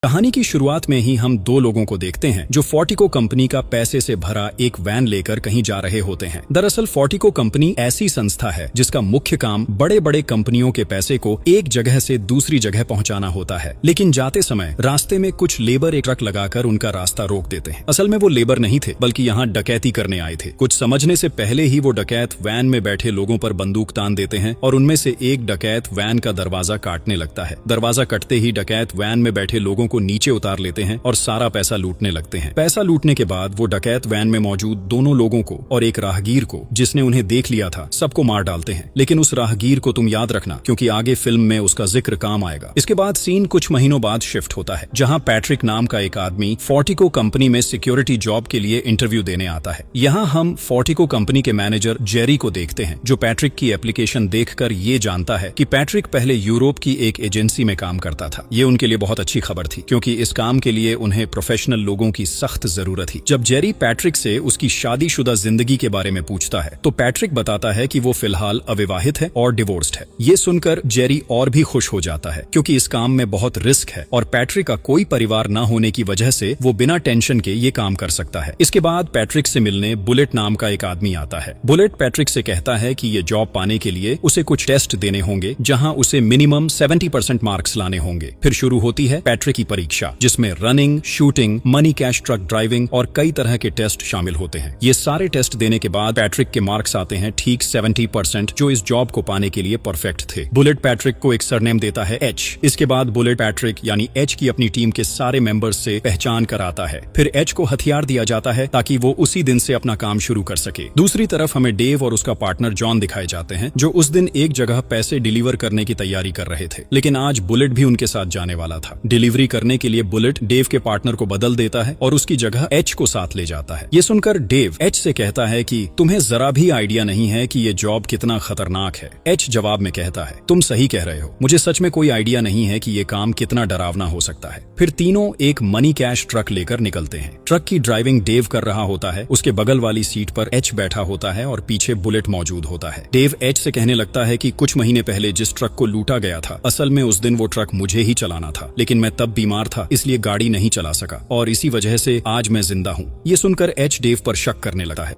कहानी की शुरुआत में ही हम दो लोगों को देखते हैं जो फोर्टिको कंपनी का पैसे से भरा एक वैन लेकर कहीं जा रहे होते हैं। दरअसल फोर्टिको कंपनी ऐसी संस्था है जिसका मुख्य काम बड़े बड़े कंपनियों के पैसे को एक जगह से दूसरी जगह पहुंचाना होता है। लेकिन जाते समय रास्ते में कुछ लेबर एक ट्रक लगाकर उनका रास्ता रोक देते हैं। असल में वो लेबर नहीं थे, बल्कि यहाँ डकैती करने आए थे। कुछ समझने से पहले ही वो डकैत वैन में बैठे लोगों पर बंदूक तान देते हैं और उनमें से एक डकैत वैन का दरवाजा काटने लगता है। दरवाजा कटते ही डकैत वैन में बैठे लोगों को नीचे उतार लेते हैं और सारा पैसा लूटने लगते हैं। पैसा लूटने के बाद वो डकैत वैन में मौजूद दोनों लोगों को और एक राहगीर को, जिसने उन्हें देख लिया था, सबको मार डालते हैं। लेकिन उस राहगीर को तुम याद रखना, क्योंकि आगे फिल्म में उसका जिक्र काम आएगा। इसके बाद सीन कुछ महीनों बाद शिफ्ट होता है, जहां पैट्रिक नाम का एक आदमी फोर्टिको कंपनी में सिक्योरिटी जॉब के लिए इंटरव्यू देने आता है। यहाँ हम फोर्टिको कंपनी के मैनेजर जेरी को देखते हैं, जो पैट्रिक की एप्लीकेशन देखकर ये जानता है कि पैट्रिक पहले यूरोप की एक एजेंसी में काम करता था। ये उनके लिए बहुत अच्छी खबर थी, क्योंकि इस काम के लिए उन्हें प्रोफेशनल लोगों की सख्त जरूरत थी। जब जेरी पैट्रिक से उसकी शादीशुदा जिंदगी के बारे में पूछता है तो पैट्रिक बताता है कि वो फिलहाल अविवाहित है और डिवोर्स्ड है। ये सुनकर जेरी और भी खुश हो जाता है, क्योंकि इस काम में बहुत रिस्क है और पैट्रिक का कोई परिवार न होने की वजह से वो बिना टेंशन के ये काम कर सकता है। इसके बाद पैट्रिक से मिलने बुलेट नाम का एक आदमी आता है। बुलेट पैट्रिक से कहता है कि ये जॉब पाने के लिए उसे कुछ टेस्ट देने होंगे, जहां उसे मिनिमम 70% मार्क्स लाने होंगे। फिर शुरू होती है पैट्रिक की परीक्षा, जिसमें running, shooting, money cash truck driving और कई तरह के टेस्ट शामिल होते हैं। ये सारे टेस्ट देने के बाद पैट्रिक के मार्क्स आते हैं ठीक 70%, जो इस जॉब को पाने के लिए परफेक्ट थे। बुलेट पैट्रिक को एक सरनेम देता है एच। इसके बाद बुलेट पैट्रिक यानी एच की अपनी टीम के सारे मेंबर्स से पहचान कराता है। फिर एच को हथियार दिया जाता है ताकि वो उसी दिन से अपना काम शुरू कर सके। दूसरी तरफ हमें डेव और उसका पार्टनर जॉन दिखाए जाते हैं, जो उस दिन एक जगह पैसे डिलीवर करने की तैयारी कर रहे थे। लेकिन आज बुलेट भी उनके साथ जाने वाला था। डिलीवरी करने के लिए बुलेट डेव के पार्टनर को बदल देता है और उसकी जगह एच को साथ ले जाता है। ये सुनकर डेव एच से कहता है कि तुम्हें जरा भी आइडिया नहीं है कि ये जॉब कितना खतरनाक है। एच जवाब में कहता है, तुम सही कह रहे हो, मुझे सच में कोई आइडिया नहीं है कि ये काम कितना डरावना हो सकता है। फिर तीनों एक मनी कैश ट्रक लेकर निकलते हैं। ट्रक की ड्राइविंग डेव कर रहा होता है। उसके बगल वाली सीट पर एच बैठा होता है और पीछे बुलेट मौजूद होता है। डेव एच से कहने लगता है कि कुछ महीने पहले जिस ट्रक को लूटा गया था, असल में उस दिन वो ट्रक मुझे ही चलाना था, लेकिन मैं तब बीमार था, इसलिए गाड़ी नहीं चला सका और इसी वजह से आज मैं जिंदा हूँ। ये सुनकर एच डेव पर शक करने लगा है।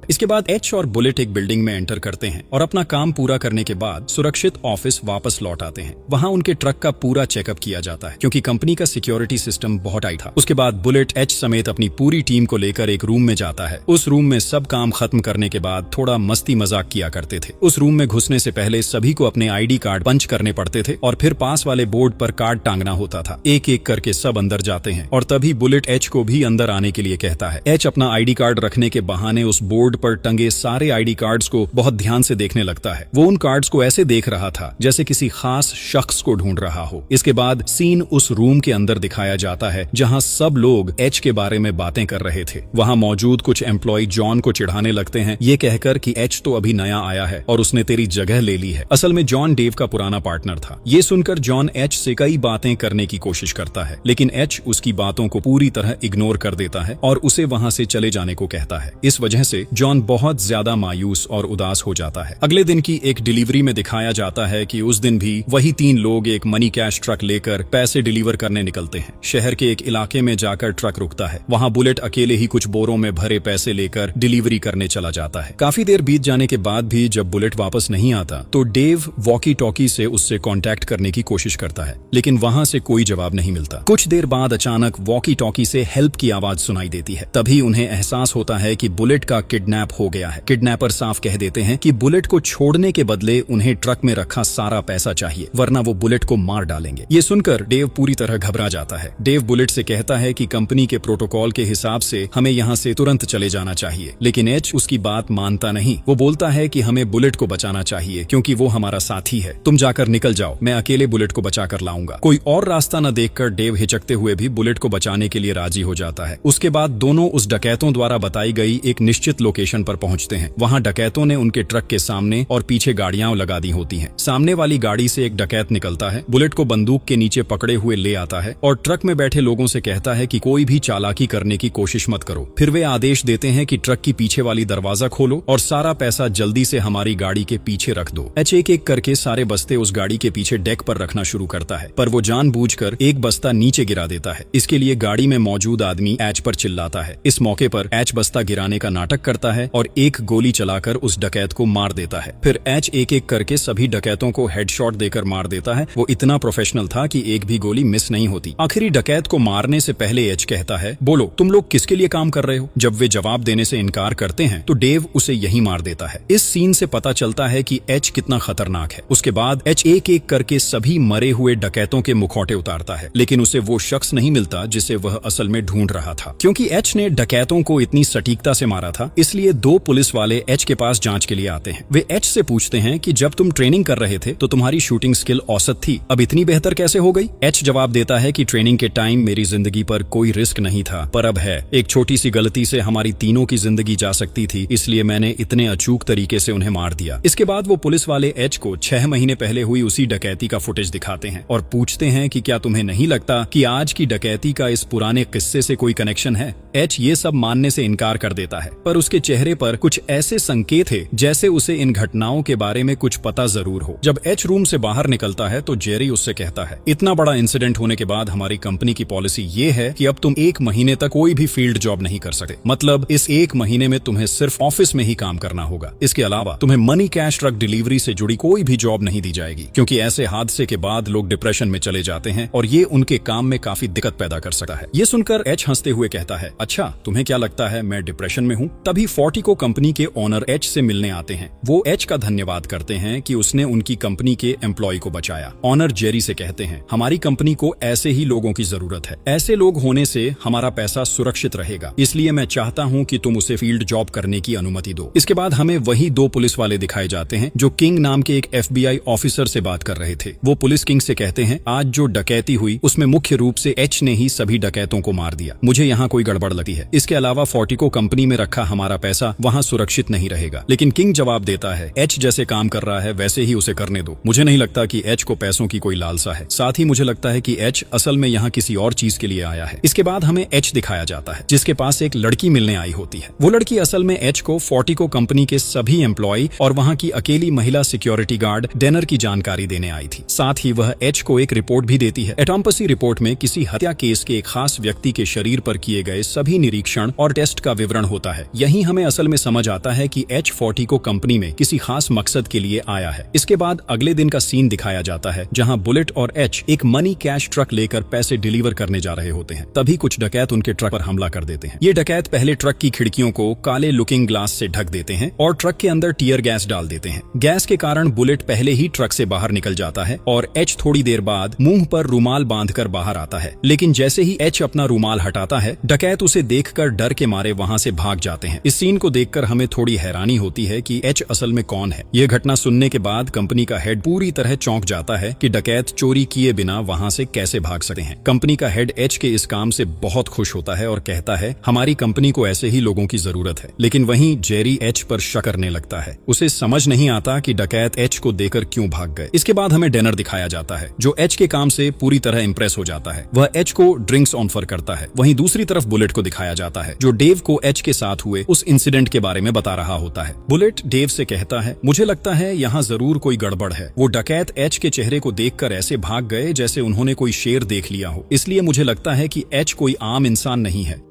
इसके बाद एच और बुलेट एक बिल्डिंग में एंटर करते हैं और अपना काम पूरा करने के बाद सुरक्षित ऑफिस वापस लौट आते हैं। वहां उनके ट्रक का पूरा चेकअप किया जाता है, क्योंकि कंपनी का सिक्योरिटी सिस्टम बहुत टाइट था। उसके बाद बुलेट एच समेत अपनी पूरी टीम को लेकर एक रूम में जाता है। उस रूम में सब काम खत्म करने के बाद थोड़ा मस्ती मजाक किया करते थे। उस रूम में घुसने से पहले सभी को अपने ID कार्ड पंच करने पड़ते थे और फिर पास वाले बोर्ड पर कार्ड टांगना होता था। एक एक करके सब अंदर जाते हैं और तभी बुलेट एच को भी अंदर आने के लिए कहता है। एच अपना ID कार्ड रखने के बहाने उस बोर्ड पर टंगे सारे ID कार्ड्स को बहुत ध्यान से देखने लगता है। वो उन कार्ड्स को ऐसे देख रहा था जैसे किसी खास शख्स को ढूंढ रहा हो। इसके बाद सीन उस रूम के अंदर दिखाया जाता है, जहां सब लोग एच के बारे में बातें कर रहे थे। वहां मौजूद कुछ एम्प्लॉय जॉन को चिढ़ाने लगते हैं, ये कहकर कि एच तो अभी नया आया है और उसने तेरी जगह ले ली है। असल में जॉन डेव का पुराना पार्टनर था। ये सुनकर जॉन एच से कई बातें करने की कोशिश करता है, लेकिन एच उसकी बातों को पूरी तरह इग्नोर कर देता है और उसे वहां से चले जाने को कहता है। इस वजह से जॉन बहुत ज्यादा मायूस और उदास हो जाता है। अगले दिन की एक डिलीवरी में दिखाया जाता है कि उस दिन भी वही तीन लोग एक मनी कैश ट्रक लेकर पैसे डिलीवर करने निकलते हैं। शहर के एक इलाके में जाकर ट्रक रुकता है। वहां बुलेट अकेले ही कुछ बोरों में भरे पैसे लेकर डिलीवरी करने चला जाता है। काफी देर बीत जाने के बाद भी जब बुलेट वापस नहीं आता तो डेव वॉकी टॉकी से उससे कांटेक्ट करने की कोशिश करता है, लेकिन वहां से कोई जवाब नहीं मिलता। कुछ देर बाद अचानक वॉकी टॉकी से हेल्प की आवाज सुनाई देती है। तभी उन्हें एहसास होता है कि बुलेट का किडनैप हो गया है। किडनैपर साफ कह देते हैं कि बुलेट को छोड़ने के बदले उन्हें ट्रक में रखा सारा पैसा चाहिए, वरना वो बुलेट को मार डालेंगे। ये सुनकर डेव पूरी तरह घबरा जाता है। डेव बुलेट से कहता है कि कंपनी के प्रोटोकॉल के हिसाब से हमें यहाँ से तुरंत चले जाना चाहिए, लेकिन एच उसकी बात मानता नहीं। वो बोलता है कि हमें बुलेट को बचाना चाहिए, क्योंकि वो हमारा साथी है। तुम जाकर निकल जाओ, मैं अकेले बुलेट को बचा कर लाऊंगा। कोई और रास्ता न देखकर डेव हिचकते हुए भी बुलेट को बचाने के लिए राजी हो जाता है। उसके बाद दोनों उस डकैतों द्वारा बताई गई एक निश्चित लोकेशन लोकेशन पर पहुंचते हैं। वहां डकैतों ने उनके ट्रक के सामने और पीछे गाड़ियां लगा दी होती हैं। सामने वाली गाड़ी से एक डकैत निकलता है, बुलेट को बंदूक के नीचे पकड़े हुए ले आता है और ट्रक में बैठे लोगों से कहता है कि कोई भी चालाकी करने की कोशिश मत करो। फिर वे आदेश देते हैं कि ट्रक की पीछे वाली दरवाजा खोलो और सारा पैसा जल्दी से हमारी गाड़ी के पीछे रख दो। एच एक एक करके सारे बस्ते उस गाड़ी के पीछे डेक पर रखना शुरू करता है, पर वो जानबूझकर एक बस्ता नीचे गिरा देता है। इसके लिए गाड़ी में मौजूद आदमी एच पर चिल्लाता है। इस मौके पर एच बस्ता गिराने का नाटक करता है और एक गोली चलाकर उस डकैत को मार देता है। फिर एच एक एक करके सभी डकैतों को हेडशॉट देकर मार देता है। वो इतना प्रोफेशनल था कि एक भी गोली मिस नहीं होती। आखिरी डकैत को मारने से पहले एच कहता है, बोलो तुम लोग किसके लिए काम कर रहे हो। जब वे जवाब देने से इनकार करते हैं तो डेव उसे यही मार देता है। इस सीन से पता चलता है कि एच कितना खतरनाक है। उसके बाद एच एक एक करके सभी मरे हुए डकैतों के मुखौटे उतारता है, लेकिन उसे वो शख्स नहीं मिलता जिसे वह असल में ढूंढ रहा था। क्योंकि एच ने डकैतों को इतनी सटीकता से मारा था, इसलिए दो पुलिस वाले एच के पास जांच के लिए आते हैं। वे एच से पूछते हैं कि जब तुम ट्रेनिंग कर रहे थे तो तुम्हारी शूटिंग स्किल औसत थी, अब इतनी बेहतर कैसे हो गई। एच जवाब देता है कि ट्रेनिंग के टाइम मेरी जिंदगी पर कोई रिस्क नहीं था, पर अब है। एक छोटी सी गलती से हमारी तीनों की जिंदगी जा सकती थी, इसलिए मैंने इतने अचूक तरीके से उन्हें मार दिया। इसके बाद वो पुलिस वाले एच को 6 महीने पहले हुई उसी डकैती का फुटेज दिखाते हैं और पूछते हैं कि क्या तुम्हें नहीं लगता कि आज की डकैती का इस पुराने किस्से से कोई कनेक्शन है। एच ये सब मानने से इनकार कर देता है, पर उसके चेहरे पर कुछ ऐसे संकेत थे जैसे उसे इन घटनाओं के बारे में कुछ पता जरूर हो। जब एच रूम से बाहर निकलता है तो जेरी उससे कहता है, इतना बड़ा इंसिडेंट होने के बाद हमारी कंपनी की पॉलिसी ये है कि अब तुम 1 महीने तक कोई भी फील्ड जॉब नहीं कर सकते। मतलब इस 1 महीने में तुम्हें सिर्फ ऑफिस में ही काम करना होगा। इसके अलावा तुम्हें मनी कैश ट्रक डिलीवरी से जुड़ी कोई भी जॉब नहीं दी जाएगी, क्योंकि ऐसे हादसे के बाद लोग डिप्रेशन में चले जाते हैं और ये उनके काम में काफी दिक्कत पैदा कर सकता है। ये सुनकर एच हंसते हुए कहता है, अच्छा तुम्हें क्या लगता है मैं डिप्रेशन में हूँ। तभी फोर्टिको कंपनी के ओनर एच से मिलने आते हैं। वो एच का धन्यवाद करते हैं कि उसने उनकी कंपनी के एम्प्लॉय को बचाया। ओनर जेरी से कहते हैं, हमारी कंपनी को ऐसे ही लोगों की जरूरत है, ऐसे लोग होने से हमारा पैसा सुरक्षित रहेगा, इसलिए मैं चाहता हूँ कि तुम उसे फील्ड जॉब करने की अनुमति दो। इसके बाद हमें वही 2 पुलिस वाले दिखाए जाते हैं जो किंग नाम के एक FBI ऑफिसर से बात कर रहे थे। वो पुलिस किंग से कहते हैं, आज जो डकैती हुई उसमें मुख्य रूप से एच ने ही सभी डकैतों को मार दिया। मुझे यहाँ कोई गड़बड़ लगती है। इसके अलावा फोर्टिको कंपनी में रखा हमारा पैसा वहाँ सुरक्षित नहीं रहेगा। लेकिन किंग जवाब देता है, एच जैसे काम कर रहा है वैसे ही उसे करने दो। मुझे नहीं लगता कि एच को पैसों की कोई लालसा है। साथ ही मुझे लगता है कि एच असल में यहाँ किसी और चीज के लिए आया है। इसके बाद हमें एच दिखाया जाता है जिसके पास एक लड़की मिलने आई होती है। वो लड़की असल में एच को फोर्टिको कंपनी के सभी एम्प्लॉय और वहाँ की अकेली महिला सिक्योरिटी गार्ड डेनर की जानकारी देने आई थी। साथ ही वह एच को एक रिपोर्ट भी देती है। एटॉम्पसी रिपोर्ट में किसी हत्या केस के एक खास व्यक्ति के शरीर पर किए गए सभी निरीक्षण और टेस्ट का विवरण होता है। यही हमें असल में समझ आता है कि एच फोर्टिको कंपनी में किसी खास मकसद के लिए आया है। इसके बाद अगले दिन का सीन दिखाया जाता है जहाँ बुलेट और एच एक मनी कैश ट्रक लेकर पैसे डिलीवर करने जा रहे होते हैं। तभी कुछ डकैत उनके ट्रक पर हमला कर देते हैं। ये डकैत पहले ट्रक की खिड़कियों को काले लुकिंग ग्लास से ढक देते हैं और ट्रक के अंदर टीयर गैस डाल देते हैं। गैस के कारण बुलेट पहले ही ट्रक से बाहर निकल जाता है और एच थोड़ी देर बाद मुंह पर रुमाल बांधकर बाहर आता है। लेकिन जैसे ही एच अपना रुमाल हटाता है, डकैत उसे देखकर डर के मारे वहां से भाग जाते हैं। इस सीन को देखकर हमें थोड़ी हैरानी होती है कि एच असल में कौन है। यह घटना सुनने के बाद कंपनी का हेड पूरी तरह चौंक जाता है कि डकैत चोरी किए बिना वहां से कैसे भाग सकते हैं। कंपनी का हेड एच के इस काम से बहुत खुश होता है और कहता है, हमारी कंपनी को ऐसे ही लोगों की जरूरत है। लेकिन वहीं जेरी एच पर शक करने लगता है। उसे समझ नहीं आता कि डकैत एच को देकर क्यों भाग गए। इसके बाद हमें डेनर दिखाया जाता है जो एच के काम से पूरी तरह इंप्रेस हो जाता है। वह एच को ड्रिंक्स ऑफर करता है। वहीं दूसरी तरफ बुलेट को दिखाया जाता है जो डेव को एच के साथ हुए उस इंसिडेंट के बारे में बता रहा होता है। बुलेट डेव से कहता है, मुझे लगता है यहाँ जरूर कोई गड़बड़ है। वो डकैत एच के चेहरे को देखकर ऐसे भाग गए जैसे उन्होंने कोई शेर देख लिया हो, इसलिए मुझे लगता है कि एच कोई आम इंसान नहीं है।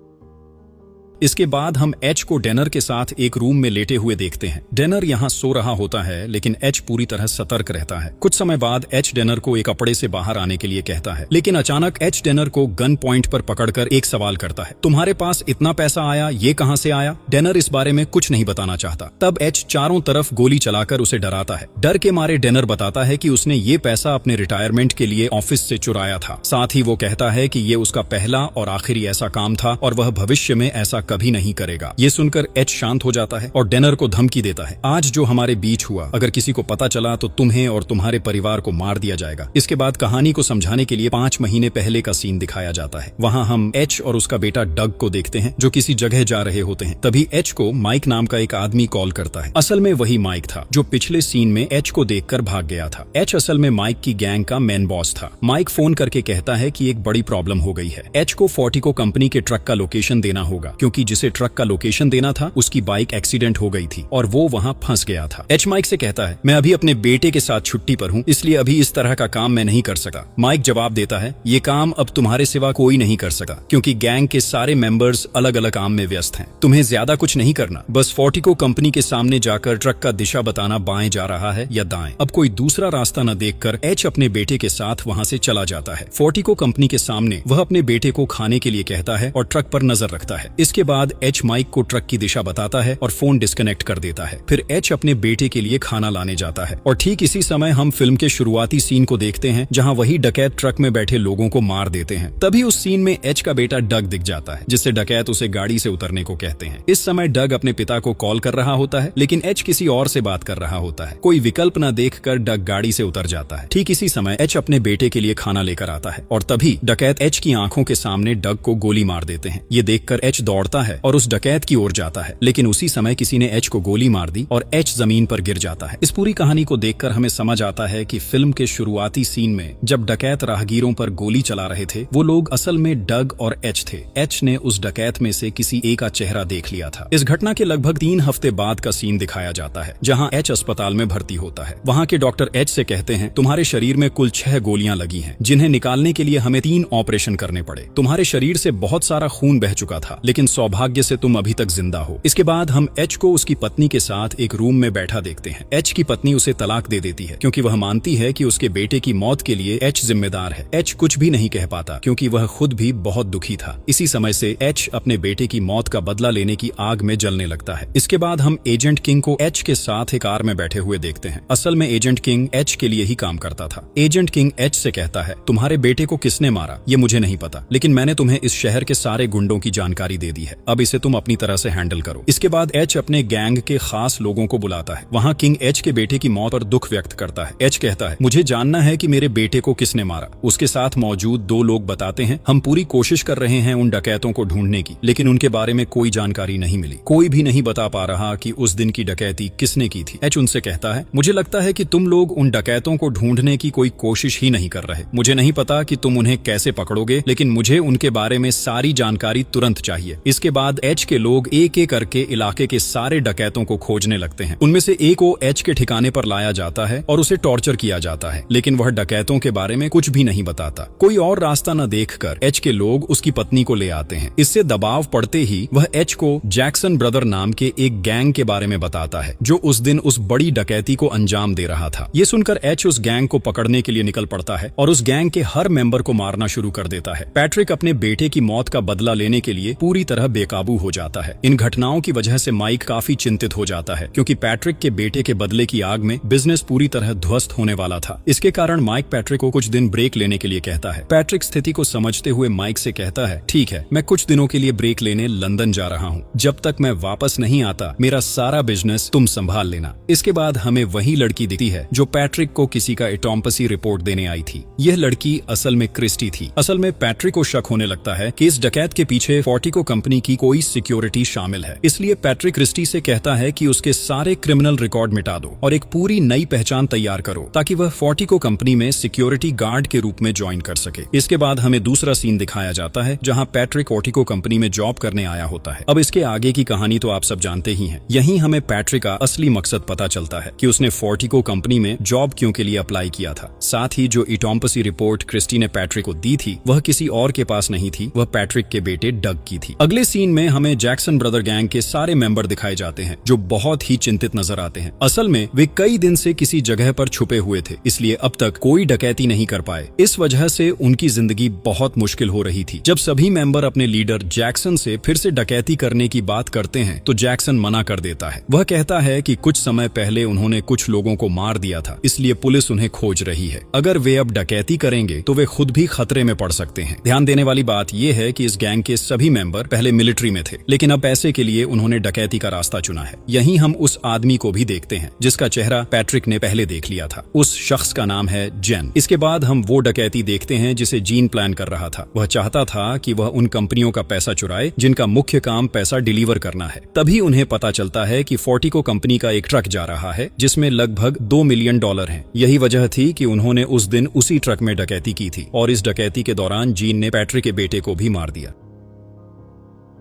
इसके बाद हम एच को डेनर के साथ एक रूम में लेटे हुए देखते हैं। डेनर यहाँ सो रहा होता है, लेकिन एच पूरी तरह सतर्क रहता है। कुछ समय बाद एच डेनर को एक कपड़े से बाहर आने के लिए कहता है, लेकिन अचानक एच डेनर को गन पॉइंट पर पकड़कर एक सवाल करता है, तुम्हारे पास इतना पैसा आया, ये कहां से आया? डेनर इस बारे में कुछ नहीं बताना चाहता। तब एच चारों तरफ गोली चलाकर उसे डराता है। डर के मारे डेनर बताता है कि उसने ये पैसा अपने रिटायरमेंट के लिए ऑफिस से चुराया था। साथ ही वो कहता है कि ये उसका पहला और आखिरी ऐसा काम था और वह भविष्य में ऐसा कभी नहीं करेगा। ये सुनकर एच शांत हो जाता है और डेनर को धमकी देता है, आज जो हमारे बीच हुआ अगर किसी को पता चला तो तुम्हें और तुम्हारे परिवार को मार दिया जाएगा। इसके बाद कहानी को समझाने के लिए 5 महीने पहले का सीन दिखाया जाता है। वहाँ हम एच और उसका बेटा डग को देखते हैं जो किसी जगह जा रहे होते हैं। तभी एच को माइक नाम का एक आदमी कॉल करता है। असल में वही माइक था जो पिछले सीन में एच को देखकर भाग गया था। एच असल में माइक की गैंग का मेन बॉस था। माइक फोन करके कहता है कि एक बड़ी प्रॉब्लम हो गई है। एच को फोर्टिको कंपनी के ट्रक का लोकेशन देना होगा क्योंकि जिसे ट्रक का लोकेशन देना था उसकी बाइक एक्सीडेंट हो गई थी और वो वहाँ फंस गया था। एच माइक से कहता है, मैं अभी अपने बेटे के साथ छुट्टी पर हूँ, इसलिए अभी इस तरह का काम मैं नहीं कर सकता। माइक जवाब देता है, ये काम अब तुम्हारे सिवा कोई नहीं कर सकता क्योंकि गैंग के सारे मेंबर्स अलग अलग काम में व्यस्त हैं। तुम्हें ज्यादा कुछ नहीं करना, बस फोर्टिको कंपनी के सामने जाकर ट्रक का दिशा बताना बाएं जा रहा है या दाएं। अब कोई दूसरा रास्ता न देखकर एच अपने बेटे के साथ वहाँ से चला जाता है। फोर्टिको कंपनी के सामने वह अपने बेटे को खाने के लिए कहता है और ट्रक पर नजर रखता है। इसके बाद एच माइक को ट्रक की दिशा बताता है और फोन डिस्कनेक्ट कर देता है। फिर एच अपने बेटे के लिए खाना लाने जाता है और ठीक इसी समय हम फिल्म के शुरुआती सीन को देखते हैं जहाँ वही डकैत ट्रक में बैठे लोगों को मार देते हैं। तभी उस सीन में एच का बेटा डग दिख जाता है जिससे डकैत उसे गाड़ी से उतरने को कहते हैं। इस समय डग अपने पिता को कॉल कर रहा होता है लेकिन एच किसी और से बात कर रहा होता है। कोई विकल्प न देखकर डग गाड़ी से उतर जाता है। ठीक इसी समय एच अपने बेटे के लिए खाना लेकर आता है और तभी डकैत एच की आंखों के सामने डग को गोली मार देते हैं। ये देखकर एच दौड़ता है और उस डकैत की ओर जाता है लेकिन उसी समय किसी ने एच को गोली मार दी और एच जमीन पर गिर जाता है। इस पूरी कहानी को देखकर हमें समझ आता है कि फिल्म के शुरुआती सीन में जब डकैत राहगीरों पर गोली चला रहे थे वो लोग असल में डग और एच थे। एच ने उस डकैत में से किसी एक का चेहरा देख लिया था। इस घटना के लगभग 3 हफ्ते बाद का सीन दिखाया जाता है जहाँ एच अस्पताल में भर्ती होता है। वहाँ के डॉक्टर एच से कहते हैं, तुम्हारे शरीर में कुल 6 गोलियां लगी हैं जिन्हें निकालने के लिए हमें 3 ऑपरेशन करने पड़े। तुम्हारे शरीर से बहुत सारा खून बह चुका था लेकिन सौभाग्य से तुम अभी तक जिंदा हो। इसके बाद हम एच को उसकी पत्नी के साथ एक रूम में बैठा देखते हैं। एच की पत्नी उसे तलाक दे देती है क्योंकि वह मानती है कि उसके बेटे की मौत के लिए एच जिम्मेदार है। एच कुछ भी नहीं कह पाता क्योंकि वह खुद भी बहुत दुखी था। इसी समय से एच अपने बेटे की मौत का बदला लेने की आग में जलने लगता है। इसके बाद हम एजेंट किंग को एच के साथ एक कार में बैठे हुए देखते हैं। असल में एजेंट किंग एच के लिए ही काम करता था। एजेंट किंग एच से कहता है, तुम्हारे बेटे को किसने मारा ये मुझे नहीं पता लेकिन मैंने तुम्हें इस शहर के सारे गुंडों की जानकारी दे दी है, अब इसे तुम अपनी तरह से हैंडल करो। इसके बाद एच अपने गैंग के खास लोगों को बुलाता है। वहाँ किंग एच के बेटे की मौत पर दुख व्यक्त करता है। एच कहता है, मुझे जानना है कि मेरे बेटे को किसने मारा। उसके साथ मौजूद 2 लोग बताते हैं, हम पूरी कोशिश कर रहे हैं उन डकैतों को ढूंढने की लेकिन उनके बारे में कोई जानकारी नहीं मिली। कोई भी नहीं बता पा रहा कि उस दिन की डकैती किसने की थी। एच उनसे कहता है, मुझे लगता है कि तुम लोग उन डकैतों को ढूंढने की कोई कोशिश ही नहीं कर रहे। मुझे नहीं पता कि तुम उन्हें कैसे पकड़ोगे लेकिन मुझे उनके बारे में सारी जानकारी तुरंत चाहिए। इसके बाद एच के लोग एक एक करके इलाके के सारे डकैतों को खोजने लगते हैं। उनमें से एक को एच के ठिकाने पर लाया जाता है और उसे टॉर्चर किया जाता है लेकिन वह डकैतों के बारे में कुछ भी नहीं बताता। कोई और रास्ता न देखकर एच के लोग उसकी पत्नी को ले आते हैं। इससे दबाव पड़ते ही वह एच को जैक्सन ब्रदर नाम के एक गैंग के बारे में बताता है जो उस दिन उस बड़ी डकैती को अंजाम दे रहा था। ये सुनकर एच उस गैंग को पकड़ने के लिए निकल पड़ता है और उस गैंग के हर मेंबर को मारना शुरू कर देता है। पैट्रिक अपने बेटे की मौत का बदला लेने के लिए पूरी तरह बेकाबू हो जाता है। इन घटनाओं की वजह से माइक काफी चिंतित हो जाता है क्योंकि पैट्रिक के बेटे के बदले की आग में बिजनेस पूरी तरह ध्वस्त होने वाला था। इसके कारण माइक पैट्रिक को कुछ दिन ब्रेक लेने के लिए कहता है। पैट्रिक स्थिति को समझते हुए माइक से कहता है, ठीक है, मैं कुछ दिनों के लिए ब्रेक लेने लंदन जा रहा हूँ। जब तक मैं वापस नहीं आता मेरा सारा बिजनेस तुम संभाल लेना। इसके बाद हमें वही लड़की दिखती है जो पैट्रिक को किसी का एटॉम्पसी रिपोर्ट देने आई थी। यह लड़की असल में क्रिस्टी थी। असल में पैट्रिक को शक होने लगता है कि इस डकैत के पीछे फोर्टिको कंपनी की कोई सिक्योरिटी शामिल है। इसलिए पैट्रिक क्रिस्टी से कहता है कि उसके सारे क्रिमिनल रिकॉर्ड मिटा दो और एक पूरी नई पहचान तैयार करो ताकि वह फोर्टिको कंपनी में सिक्योरिटी गार्ड के रूप में ज्वाइन कर सके। इसके बाद हमें दूसरा सीन दिखाया जाता है जहां पैट्रिक फोर्टिको कंपनी में जॉब करने आया होता है। अब इसके आगे की कहानी तो आप सब जानते ही हैं। यहीं हमें पैट्रिक का असली मकसद पता चलता है कि उसने फोर्टिको कंपनी में जॉब क्यों के लिए अप्लाई किया था। साथ ही जो एटॉम्पसी रिपोर्ट क्रिस्टी ने पैट्रिक को दी थी वह किसी और के पास नहीं थी, वह पैट्रिक के बेटे डग की थी। अगले सीन में हमें जैक्सन ब्रदर गैंग के सारे मेंबर दिखाए जाते हैं जो बहुत ही चिंतित नजर आते हैं। असल में वे कई दिन से किसी जगह पर छुपे हुए थे इसलिए अब तक कोई डकैती नहीं कर पाए। इस वजह से उनकी जिंदगी बहुत मुश्किल हो रही थी। जब सभी मेंबर अपने लीडर जैक्सन से फिर से डकैती करने की बात करते हैं तो जैक्सन मना कर देता है। वह कहता है कि कुछ समय पहले उन्होंने कुछ लोगों को मार दिया था इसलिए पुलिस उन्हें खोज रही है। अगर वे अब डकैती करेंगे तो वे खुद भी खतरे में पड़ सकते हैं। ध्यान देने वाली बात यह है कि इस गैंग के सभी मेंबर पहले मिलिट्री में थे, लेकिन अब पैसे के लिए उन्होंने डकैती का रास्ता चुना है। यहीं हम उस आदमी को भी देखते हैं जिसका चेहरा पैट्रिक ने पहले देख लिया था। उस शख्स का नाम है जेन। इसके बाद हम वो डकैती देखते हैं जिसे जीन प्लान कर रहा था। वह चाहता था कि वह उन कंपनियों का पैसा चुराए जिनका मुख्य काम पैसा डिलीवर करना है। तभी उन्हें पता चलता है कि फोर्टिको कंपनी का एक ट्रक जा रहा है जिसमें लगभग $2 मिलियन हैं। यही वजह थी कि उन्होंने उस दिन उसी ट्रक में डकैती की थी और इस डकैती के दौरान जीन ने पैट्रिक के बेटे को भी मार दिया।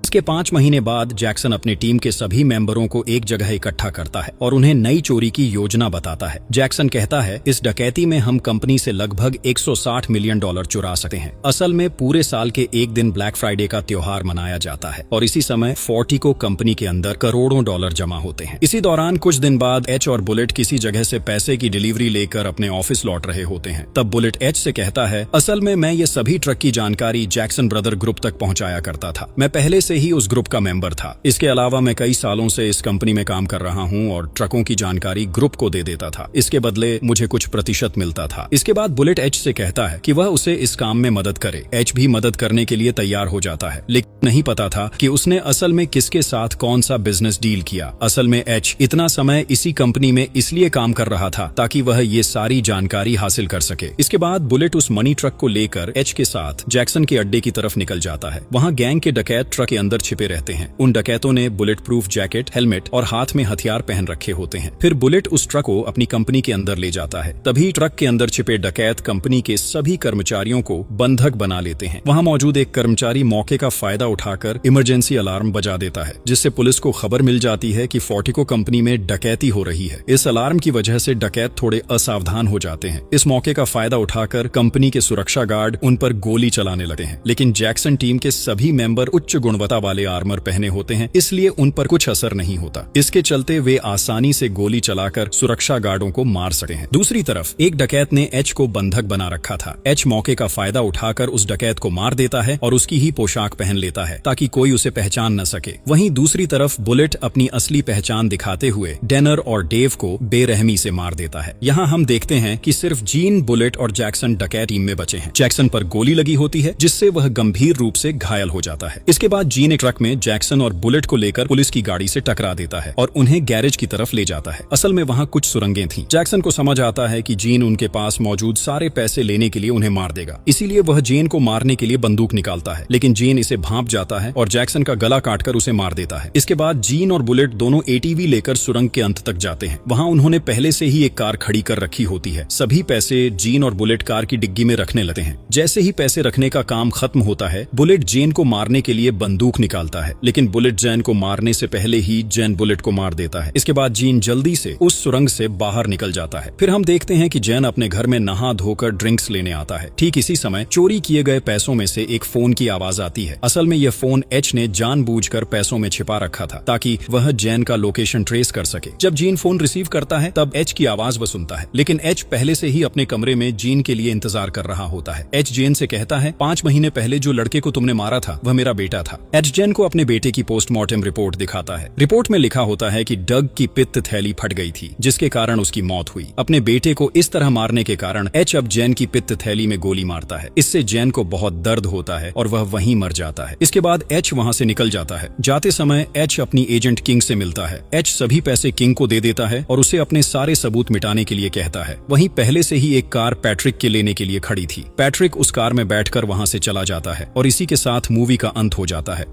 इसके 5 महीने बाद जैक्सन अपने टीम के सभी मेंबरों को एक जगह इकट्ठा करता है और उन्हें नई चोरी की योजना बताता है। जैक्सन कहता है, इस डकैती में हम कंपनी से लगभग $160 मिलियन चुरा सकते हैं। असल में पूरे साल के एक दिन ब्लैक फ्राइडे का त्योहार मनाया जाता है और इसी समय फोर्टिको कंपनी के अंदर करोड़ों डॉलर जमा होते हैं। इसी दौरान कुछ दिन बाद एच और बुलेट किसी जगह से पैसे की डिलीवरी लेकर अपने ऑफिस लौट रहे होते हैं। तब बुलेट एच से कहता है, असल में मैं ये सभी ट्रक की जानकारी जैक्सन ब्रदर ग्रुप तक पहुंचाया करता था। मैं पहले से ही उस ग्रुप का मेंबर था। इसके अलावा मैं कई सालों से इस कंपनी में काम कर रहा हूं और ट्रकों की जानकारी ग्रुप को दे देता था। इसके बदले मुझे कुछ प्रतिशत मिलता था। इसके बाद बुलेट एच से कहता है कि वह उसे इस काम में मदद करे। एच भी मदद करने के लिए तैयार हो जाता है, लेकिन नहीं पता था कि उसने असल में किसके साथ कौन सा बिजनेस डील किया। असल में एच इतना समय इसी कंपनी में इसलिए काम कर रहा था ताकि वह ये सारी जानकारी हासिल कर सके। इसके बाद बुलेट उस मनी ट्रक को लेकर एच के साथ जैक्सन के अड्डे की तरफ निकल जाता है। वहाँ गैंग के डकैत ट्रक के अंदर छिपे रहते हैं। उन डकैतों ने बुलेट प्रूफ जैकेट, हेलमेट और हाथ में हथियार पहन रखे होते हैं। फिर बुलेट उस ट्रक को अपनी कंपनी के अंदर ले जाता है। तभी ट्रक के अंदर छिपे डकैत कंपनी के सभी कर्मचारियों को बंधक बना लेते हैं। वहाँ मौजूद एक कर्मचारी मौके का फायदा उठाकर इमरजेंसी अलार्म बजा देता है, जिससे पुलिस को खबर मिल जाती है कि फोर्टिको कंपनी में डकैती हो रही है। इस अलार्म की वजह से डकैत थोड़े असावधान हो जाते हैं। इस मौके का फायदा उठाकर कंपनी के सुरक्षा गार्ड उन पर गोली चलाने लगते हैं, लेकिन जैक्सन टीम के सभी मेंबर उच्च गुणवत्ता वाले आर्मर पहने होते हैं, इसलिए उन पर कुछ असर नहीं होता। इसके चलते वे आसानी से गोली चलाकर सुरक्षा गार्डों को मार सकते हैं। दूसरी तरफ एक डकैत ने एच को बंधक बना रखा था। एच मौके का फायदा उठाकर उस डकैत को मार देता है और उसकी ही पोशाक पहन लेता है ताकि कोई उसे पहचान न सके। वहीं दूसरी तरफ बुलेट अपनी असली पहचान दिखाते हुए डेनर और डेव को बेरहमी से मार देता है। यहाँ हम देखते हैं कि सिर्फ जीन, बुलेट और जैक्सन डकैत टीम में बचे हैं। जैक्सन पर गोली लगी होती है जिससे वह गंभीर रूप से घायल हो जाता है। इसके बाद जीन एक ट्रक में जैक्सन और बुलेट को लेकर पुलिस की गाड़ी से टकरा देता है और उन्हें गैरेज की तरफ ले जाता है। असल में वहाँ कुछ सुरंगें थीं। जैक्सन को समझ आता है कि जीन उनके पास मौजूद सारे पैसे लेने के लिए उन्हें मार देगा, इसीलिए वह जीन को मारने के लिए बंदूक निकालता है, लेकिन जीन इसे भांप जाता है और जैक्सन का गला काटकर उसे मार देता है। इसके बाद जीन और बुलेट दोनों एटीवी लेकर सुरंग के अंत तक जाते हैं। वहाँ उन्होंने पहले से ही एक कार खड़ी कर रखी होती है। सभी पैसे जीन और बुलेट कार की डिग्गी में रखने लगते हैं। जैसे ही पैसे रखने का काम खत्म होता है, बुलेट जेन को मारने के लिए बंदूक निकालता है, लेकिन बुलेट जेन को मारने से पहले ही जेन बुलेट को मार देता है। इसके बाद जीन जल्दी से उस सुरंग से बाहर निकल जाता है। फिर हम देखते हैं कि जेन अपने घर में नहा धोकर ड्रिंक्स लेने आता है। ठीक इसी समय चोरी किए गए पैसों में से एक फोन की आवाज आती है। असल में यह फोन एच ने जानबूझकर पैसों में छिपा रखा था ताकि वह जेन का लोकेशन ट्रेस कर सके। जब जीन फोन रिसीव करता है तब एच की आवाज वह सुनता है, लेकिन एच पहले से ही अपने कमरे में जीन के लिए इंतजार कर रहा होता है। एच जेन से कहता है, 5 महीने पहले जो लड़के को तुमने मारा था वह मेरा बेटा था। एच जेन को अपने बेटे की पोस्टमार्टम रिपोर्ट दिखाता है। रिपोर्ट में लिखा होता है कि डग की पित्त थैली फट गई थी, जिसके कारण उसकी मौत हुई। अपने बेटे को इस तरह मारने के कारण एच अब जेन की पित्त थैली में गोली मारता है। इससे जेन को बहुत दर्द होता है और वह वहीं मर जाता है। इसके बाद एच वहां से निकल जाता है। जाते समय एच अपनी एजेंट किंग से मिलता है। एच सभी पैसे किंग को दे देता है और उसे अपने सारे सबूत मिटाने के लिए कहता है। वहीं पहले से ही एक कार पैट्रिक के लेने के लिए खड़ी थी। पैट्रिक उस कार में बैठकर वहां से चला जाता है और इसी के साथ मूवी का अंत हो जाता है।